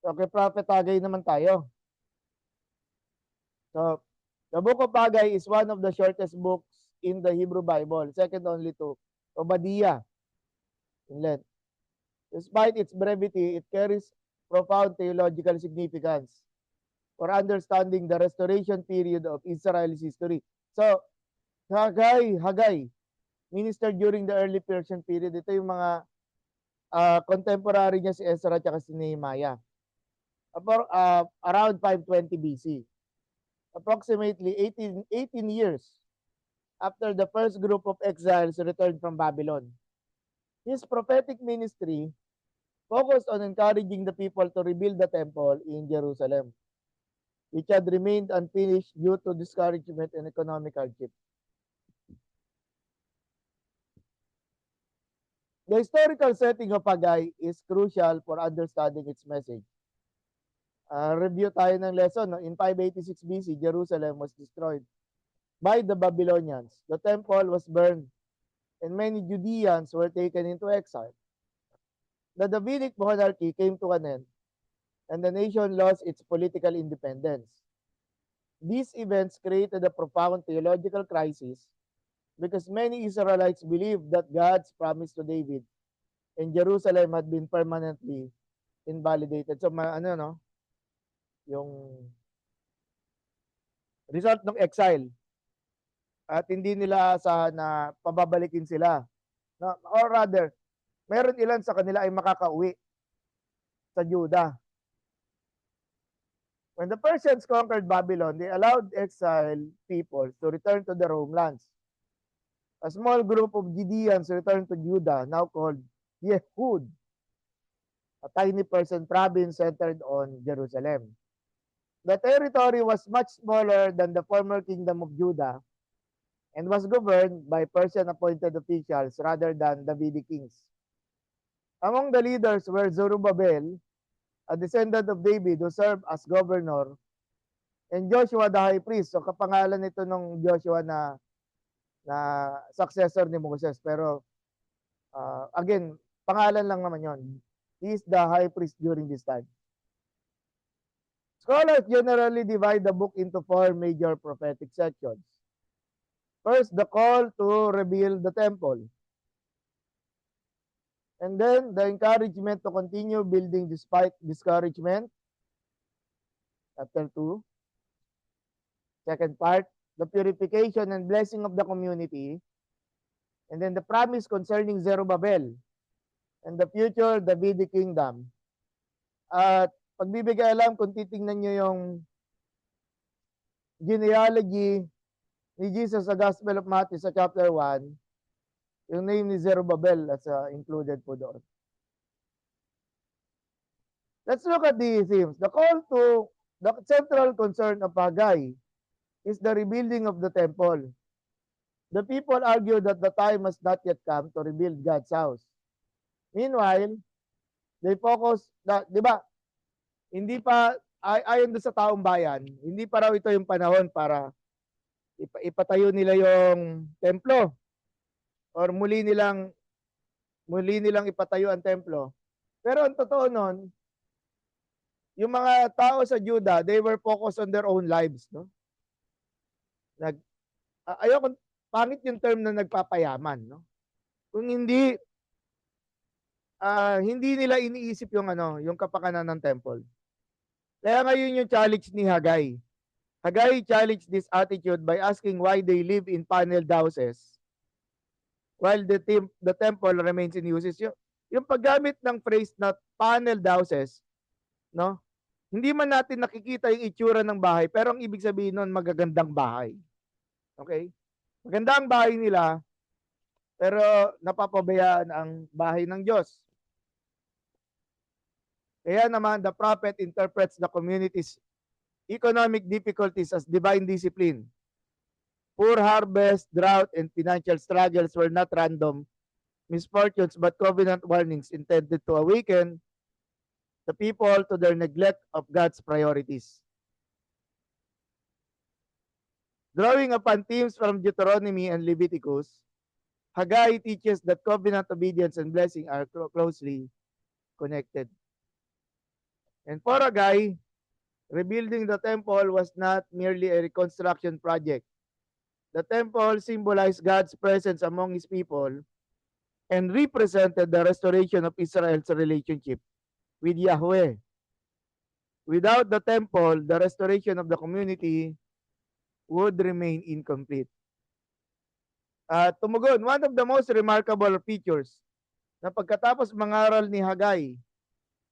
So, kay Prophet Haggai naman tayo. So, the book of Haggai is one of the shortest books in the Hebrew Bible, second only to Obadiah in length. Despite its brevity, it carries profound theological significance for understanding the restoration period of Israel's history. So, Haggai, ministered during the early Persian period. Ito yung mga contemporary niya si Ezra at si Nehemiah. Around 520 BC. Approximately 18 years after the first group of exiles returned from Babylon. His prophetic ministry focused on encouraging the people to rebuild the temple in Jerusalem, which had remained unfinished due to discouragement and economic hardship. The historical setting of Haggai is crucial for understanding its message. Review tayo ng lesson. No? In 586 BC, Jerusalem was destroyed by the Babylonians. The temple was burned and many Judeans were taken into exile. The Davidic monarchy came to an end and the nation lost its political independence. These events created a profound theological crisis because many Israelites believed that God's promise to David in Jerusalem had been permanently invalidated. So, yung result ng exile at hindi nila asahan na pababalikin sila. No? Or rather, meron ilan sa kanila ay makakauwi sa Judah. When the Persians conquered Babylon, they allowed exiled people to return to their homelands. A small group of Judeans returned to Judah, now called Yehud, a tiny Persian province centered on Jerusalem. The territory was much smaller than the former kingdom of Judah and was governed by Persian-appointed officials rather than Davidic kings. Among the leaders were Zerubbabel, a descendant of David who served as governor, and Joshua the high priest. So kapangalan nito nung Joshua na successor ni Moses. Pero again, pangalan lang naman yon. He is the high priest during this time. Scholars generally divide the book into four major prophetic sections. First, the call to rebuild the temple. And then, the encouragement to continue building despite discouragement. Chapter 2. Second part, the purification and blessing of the community. And then the promise concerning Zerubbabel and the future Davidic kingdom. At pagbibigay alam, kung titingnan nyo yung genealogy ni Jesus sa Gospel of Matthew sa chapter 1, yung name ni Zerubbabel as included po doon. Let's look at the themes. The call to the central concern of Haggai is the rebuilding of the temple. The people argue that the time has not yet come to rebuild God's house. Meanwhile, they focus, di ba, hindi pa, ayon doon sa taong bayan, hindi pa raw ito yung panahon para ipatayo nila yung templo or muli nilang ipatayo ang templo. Pero ang totoo nun, yung mga tao sa Judah, they were focused on their own lives, no? Ayoko, pangit yung term na nagpapayaman, no? Kung hindi nila iniisip yung yung kapakanan ng temple. Kaya ngayon yung challenge ni Haggai. Haggai challenged this attitude by asking why they live in paneled houses while the temple remains in uses. Yung paggamit ng phrase na paneled houses, no? Hindi man natin nakikita yung itsura ng bahay, pero ang ibig sabihin nun, magagandang bahay. Okay? Maganda ang bahay nila, pero napapabayaan ang bahay ng Diyos. Kaya naman, the prophet interprets the community's economic difficulties as divine discipline. Poor harvest, drought, and financial struggles were not random misfortunes but covenant warnings intended to awaken the people to their neglect of God's priorities. Drawing upon themes from Deuteronomy and Leviticus, Haggai teaches that covenant obedience and blessing are closely connected. And for Haggai, rebuilding the temple was not merely a reconstruction project. The temple symbolized God's presence among his people and represented the restoration of Israel's relationship with Yahweh. Without the temple, the restoration of the community would remain incomplete. Tumugon, one of the most remarkable features na pagkatapos mangaral ni Haggai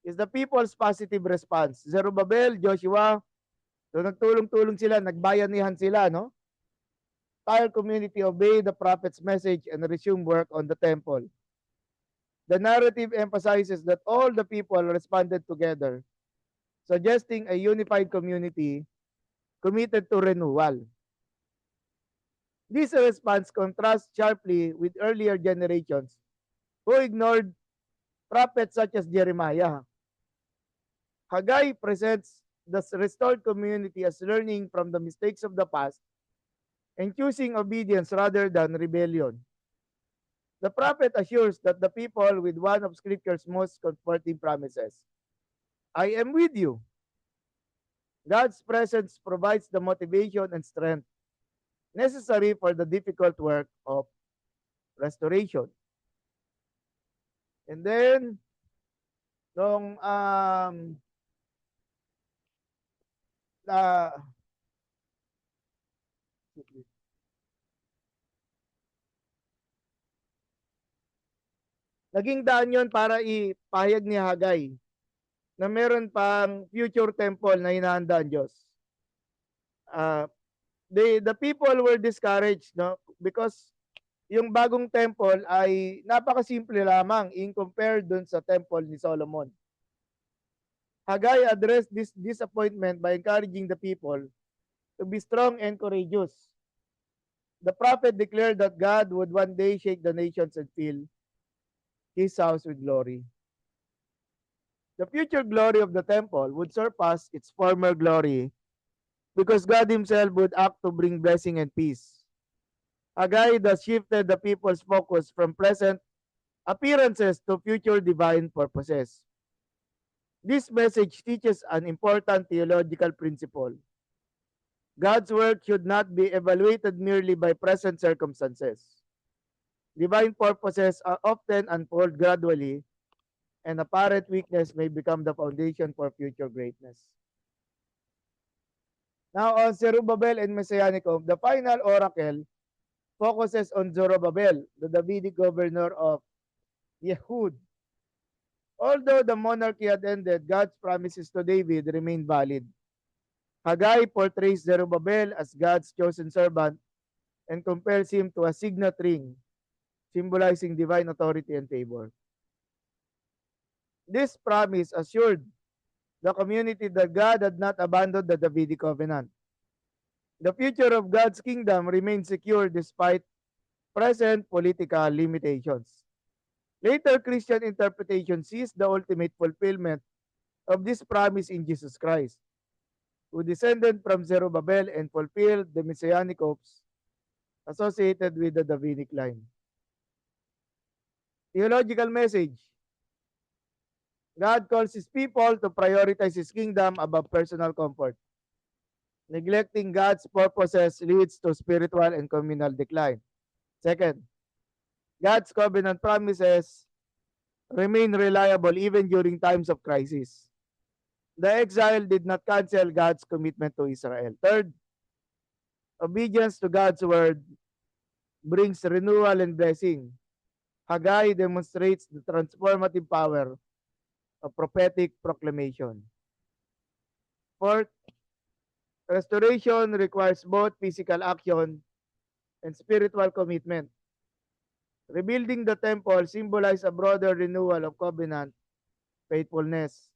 is the people's positive response. Zerubbabel, Joshua, so nagtulong-tulong sila, nagbayanihan sila, no? Entire community obeyed the prophet's message and resumed work on the temple. The narrative emphasizes that all the people responded together, suggesting a unified community committed to renewal. This response contrasts sharply with earlier generations who ignored prophets such as Jeremiah. Haggai presents the restored community as learning from the mistakes of the past and choosing obedience rather than rebellion. The prophet assures that the people with one of Scripture's most comforting promises, I am with you. God's presence provides the motivation and strength necessary for the difficult work of restoration. And then, nung naging daan yon para ipahayag ni Haggai na meron pang future temple na hinahanda ang Diyos. The people were discouraged, no? Because yung bagong temple ay napakasimple lamang in compared dun sa temple ni Solomon. Haggai addressed this disappointment by encouraging the people to be strong and courageous. The prophet declared that God would one day shake the nations and fill his house with glory. The future glory of the temple would surpass its former glory because God himself would act to bring blessing and peace. Haggai thus shifted the people's focus from present appearances to future divine purposes. This message teaches an important theological principle. God's work should not be evaluated merely by present circumstances. Divine purposes are often unfold gradually, and apparent weakness may become the foundation for future greatness. Now on Zerubbabel and Messianic Hope, the final oracle focuses on Zerubbabel, the Davidic governor of Yehud. Although the monarchy had ended, God's promises to David remained valid. Haggai portrays Zerubbabel as God's chosen servant and compares him to a signet ring, symbolizing divine authority and favor. This promise assured the community that God had not abandoned the Davidic covenant. The future of God's kingdom remained secure despite present political limitations. Later Christian interpretation sees the ultimate fulfillment of this promise in Jesus Christ, who descended from Zerubbabel and fulfilled the messianic hopes associated with the Davidic line. Theological message. God calls his people to prioritize his kingdom above personal comfort. Neglecting God's purposes leads to spiritual and communal decline. Second, God's covenant promises remain reliable even during times of crisis. The exile did not cancel God's commitment to Israel. Third, obedience to God's word brings renewal and blessing. Haggai demonstrates the transformative power of prophetic proclamation. Fourth, restoration requires both physical action and spiritual commitment. Rebuilding the temple symbolized a broader renewal of covenant faithfulness.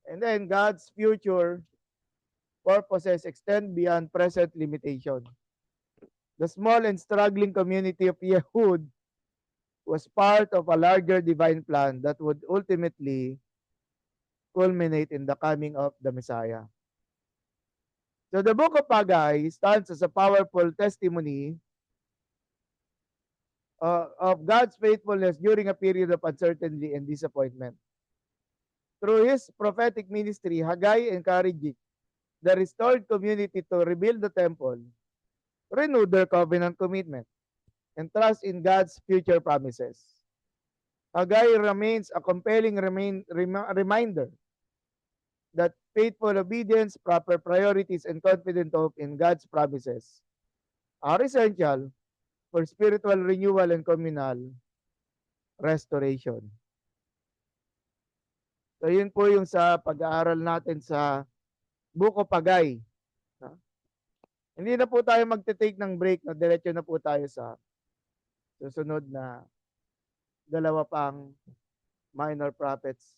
And then God's future purposes extend beyond present limitation. The small and struggling community of Yehud was part of a larger divine plan that would ultimately culminate in the coming of the Messiah. So the book of Haggai stands as a powerful testimony of God's faithfulness during a period of uncertainty and disappointment. Through his prophetic ministry, Haggai encouraged the restored community to rebuild the temple, renew their covenant commitment, and trust in God's future promises. Haggai remains a compelling reminder that faithful obedience, proper priorities, and confident hope in God's promises are essential for spiritual renewal and communal restoration. So yun po yung sa pag-aaral natin sa Book of Haggai. No? Hindi na po tayo magte-take ng break, no? Diretso na po tayo sa susunod na dalawa pang minor prophets.